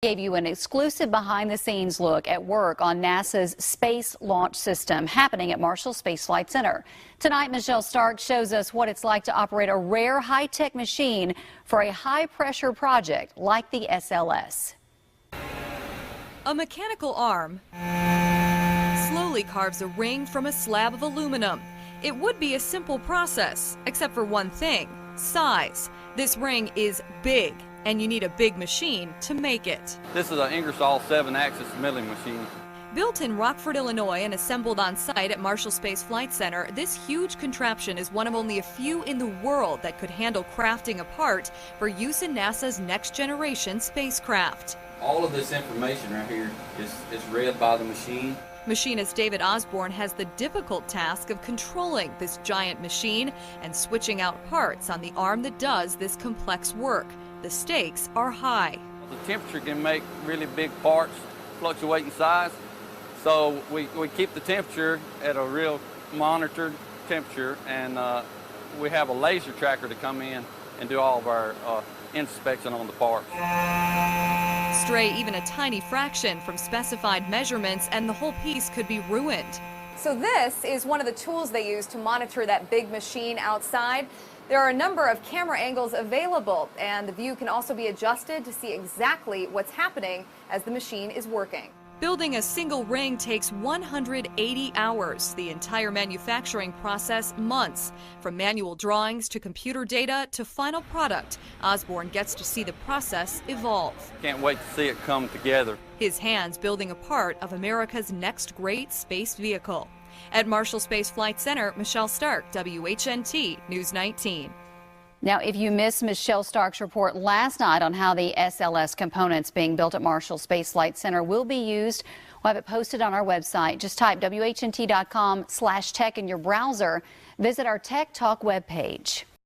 Gave you an exclusive behind-the-scenes look at work on NASA's Space Launch System happening at Marshall Space Flight Center. Tonight, Michelle Stark shows us what it's like to operate a rare high-tech machine for a high-pressure project like the SLS. A mechanical arm slowly carves a ring from a slab of aluminum. It would be a simple process, except for one thing: size. This ring is big, and you need a big machine to make it. This is an Ingersoll 7-axis milling machine. Built in Rockford, Illinois, and assembled on site at Marshall Space Flight Center, this huge contraption is one of only a few in the world that could handle crafting a part for use in NASA's next-generation spacecraft. All of this information right here is read by the machine. Machinist David Osborne has the difficult task of controlling this giant machine and switching out parts on the arm that does this complex work. The stakes are high. The temperature can make really big parts fluctuate in size, so we keep the temperature at a real monitored temperature, and we have a laser tracker to come in and do all of our inspection on the parts. Stray even a tiny fraction from specified measurements and the whole piece could be ruined. So this is one of the tools they use to monitor that big machine outside. There are a number of camera angles available, and the view can also be adjusted to see exactly what's happening as the machine is working. Building a single ring takes 180 hours. The entire manufacturing process, months. From manual drawings to computer data to final product, Osborne gets to see the process evolve. Can't wait to see it come together. His hands building a part of America's next great space vehicle. At Marshall Space Flight Center, Michelle Stark, WHNT News 19. Now, if you missed Michelle Stark's report last night on how the SLS components being built at Marshall Space Flight Center will be used, we'll have it posted on our website. Just type WHNT.com/tech in your browser. Visit our Tech Talk webpage.